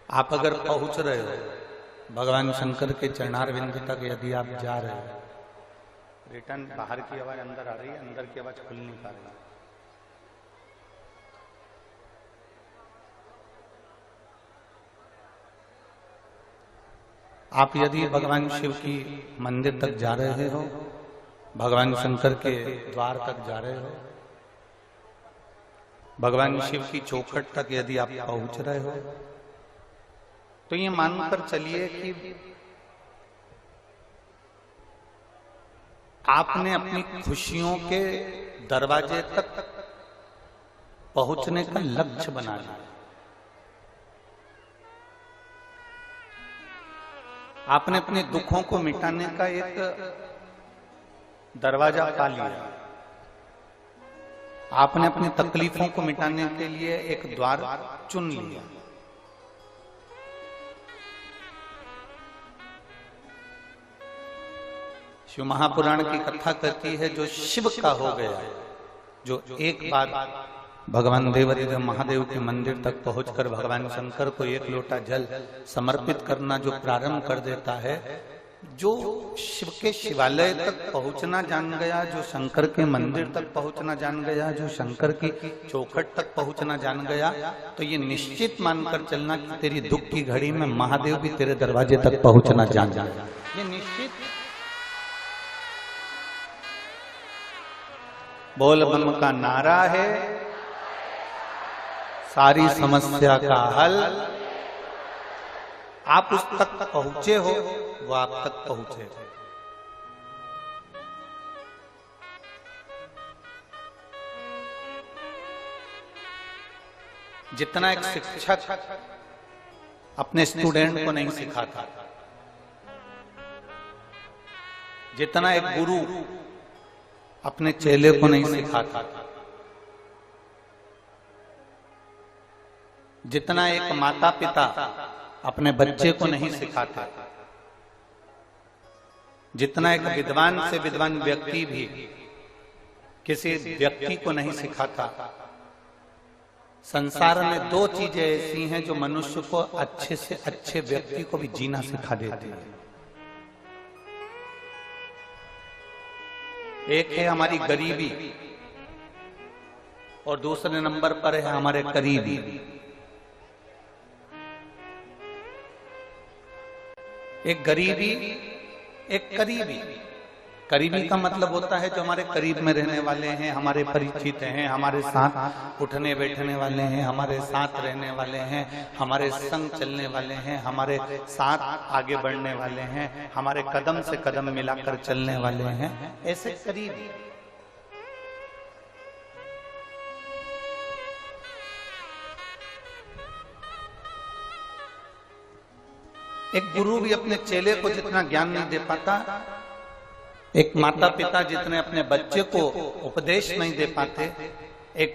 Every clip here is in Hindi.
आप अगर पहुंच रहे हो भगवान शंकर के चरणारविंद तक, यदि आप जा रहे हो, रिटर्न बाहर की आवाज अंदर आ रही है, अंदर की आवाज खुल नहीं पा रही है। आप यदि भगवान शिव की मंदिर तक जा रहे हो, भगवान शंकर के द्वार तक जा रहे हो, भगवान शिव की चौखट तक यदि आप पहुंच रहे हो, तो ये मानकर चलिए कि आपने अपनी खुशियों के दरवाजे तक पहुंचने का लक्ष्य बना लिया। आपने अपने दुखों को मिटाने का एक दरवाजा पा लिया। आपने अपनी तकलीफों को मिटाने के लिए एक द्वार चुन लिया। शिव महापुराण की कथा कहती है, जो शिव का हो गया, जो एक बार भगवान देवाधिदेव महादेव के मंदिर तक पहुंचकर भगवान शंकर को एक लोटा जल समर्पित करना जो प्रारंभ कर देता है, जो शिव के शिवालय तक पहुंचना जान गया, जो शंकर के मंदिर तक पहुंचना जान गया, जो शंकर की चौखट तक पहुंचना जान गया, तो ये निश्चित मानकर चलना कि तेरी दुख की घड़ी में महादेव भी तेरे दरवाजे तक पहुंचना जान गया। ये निश्चित। बोल बम का नारा है, सारी समस्या का हल। आप उस तक पहुंचे हो, वो आप तक पहुंचे। जितना एक शिक्षक अपने स्टूडेंट को नहीं सिखाता, जितना एक गुरु अपने चेले को नहीं सिखाता, जितना एक माता पिता अपने बच्चे को नहीं सिखाता, जितना एक विद्वान से विद्वान व्यक्ति भी किसी व्यक्ति को नहीं सिखाता, संसार में दो चीजें ऐसी हैं जो मनुष्य को अच्छे से अच्छे व्यक्ति को भी जीना सिखा देती है। एक है हमारी गरीबी और दूसरे नंबर पर है हमारे करीबी। एक गरीबी, एक करीबी। करीबी का मतलब होता है जो हमारे करीब में रहने वाले हैं, हमारे परिचित हैं, हमारे साथ उठने बैठने वाले हैं, हमारे साथ रहने वाले हैं, हमारे संग चलने वाले हैं, हमारे साथ आगे बढ़ने वाले हैं, हमारे कदम से कदम मिलाकर चलने वाले हैं, ऐसे करीबी। एक गुरु भी अपने चेले को जितना ज्ञान नहीं दे पाता, एक माता पिता जितने अपने बच्चे को उपदेश नहीं दे पाते, एक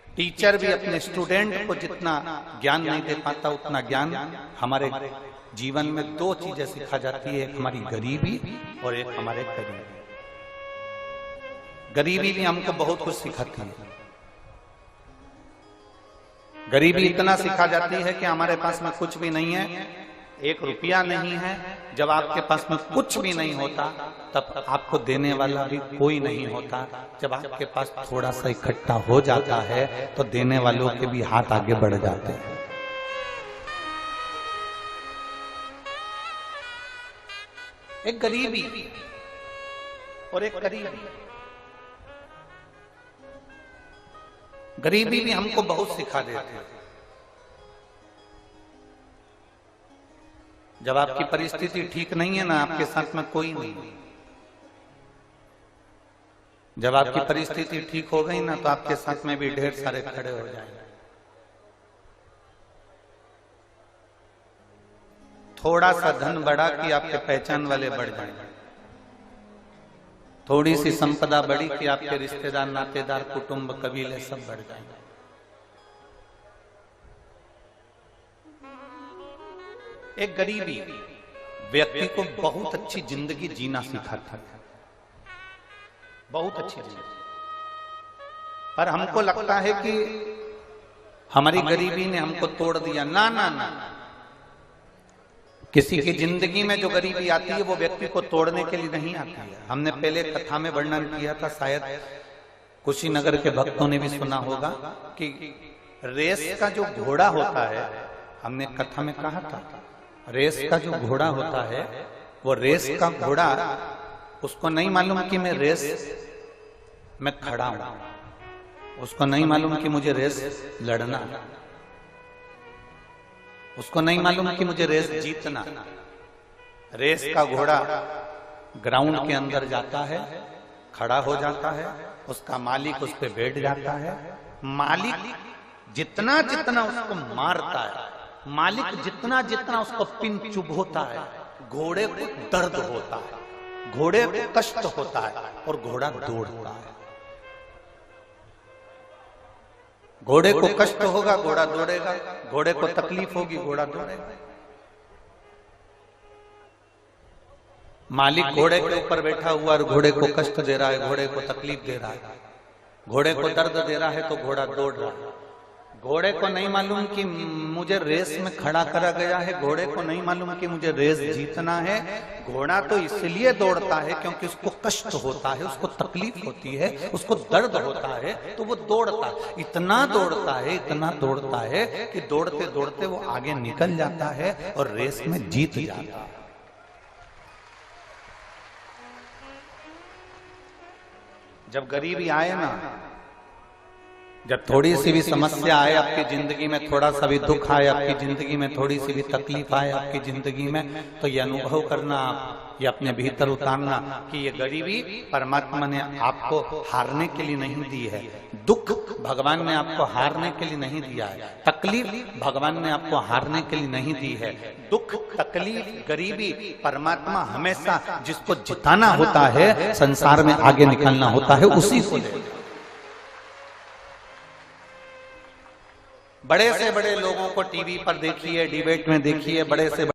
टीचर भी अपने स्टूडेंट को जितना ज्ञान नहीं दे पाता, उतना ज्ञान हमारे जीवन में दो चीजें सिखा जाती है, एक हमारी गरीबी और एक हमारे करीबी। गरीबी भी हमको बहुत कुछ सिखाती है। गरीबी इतना सिखा जाती है कि हमारे पास में कुछ भी नहीं है, एक रुपया नहीं है। जब आपके पास में कुछ भी नहीं होता, तब आपको देने वाला भी कोई नहीं होता। जब आपके पास थोड़ा सा इकट्ठा हो जाता है, तो देने वालों के भी हाथ आगे बढ़ जाते हैं। एक गरीबी और एक करीबी। गरीबी भी हमको बहुत सिखा देती है। जब आपकी परिस्थिति ठीक नहीं है ना, आपके साथ में कोई नहीं। जब आपकी परिस्थिति ठीक हो गई ना, तो आपके साथ में भी ढेर सारे खड़े हो जाएंगे। थोड़ा सा धन बढ़ा कि आपके पहचान वाले बढ़ जाएंगे। थोड़ी सी संपदा बढ़ी कि आपके रिश्तेदार, नातेदार, कुटुंब, कबीले सब बढ़ जाएंगे। एक गरीबी व्यक्ति को बहुत अच्छी जिंदगी जीना सिखाता है, बहुत अच्छी जिंदगी। पर हमको लगता है कि हमारी गरीबी ने हमको तोड़ दिया। ना ना ना, किसी की जिंदगी में जो गरीबी आती है वो व्यक्ति को तोड़ने के लिए नहीं आती है। हमने पहले कथा में वर्णन किया था, शायद कुशीनगर के भक्तों ने भी सुना होगा कि रेस का जो घोड़ा होता है, हमने कथा में कहा था, रेस का जो घोड़ा होता है, वो रेस का घोड़ा उसको नहीं मालूम कि मैं रेस में खड़ा हूं, उसको नहीं मालूम कि मुझे रेस लड़ना, उसको नहीं मालूम कि मुझे रेस जीतना। रेस का घोड़ा ग्राउंड के अंदर जाता है, खड़ा हो जाता है, उसका मालिक उस पे बैठ जाता है। मालिक जितना जितना उसको मारता है, मालिक जितना जितना उसको पिन चुभोता है, घोड़े को दर्द होता है, घोड़े को कष्ट होता है और घोड़ा दौड़ता है। घोड़े को कष्ट होगा, घोड़ा दौड़ेगा, घोड़े को तकलीफ होगी, घोड़ा दौड़ेगा। मालिक घोड़े के ऊपर बैठा हुआ और घोड़े को कष्ट दे रहा है, घोड़े को तकलीफ दे रहा है, घोड़े को दर्द दे रहा है, तो घोड़ा दौड़ रहा है। घोड़े को नहीं मालूम कि मुझे रेस में खड़ा करा गया है, घोड़े को नहीं मालूम कि मुझे रेस जीतना है। घोड़ा तो इसलिए दौड़ता है क्योंकि उसको कष्ट होता है, उसको तकलीफ होती है, उसको दर्द होता है, तो वो दौड़ता है। इतना दौड़ता है, इतना दौड़ता है कि दौड़ते दौड़ते वो आगे निकल जाता है और रेस में जीत जाता है। जब गरीबी आए ना, जब थोड़ी सी भी समस्या आए आपकी जिंदगी में, थोड़ा सा भी दुख आए आपकी जिंदगी में, थोड़ी सी भी तकलीफ आए आपकी जिंदगी में, तो ये अनुभव करना, ये अपने भीतर उतारना कि ये गरीबी परमात्मा ने आपको हारने के लिए नहीं दी है, दुख भगवान ने आपको हारने के लिए नहीं दिया है, तकलीफ भगवान ने आपको हारने के लिए नहीं दी है। दुख, तकलीफ, गरीबी परमात्मा हमेशा जिसको जिताना होता है, संसार में आगे निकलना होता है, उसी को दे। बड़े से बड़े लोगों को टीवी पर देखिए, डिबेट में देखिए, बड़े से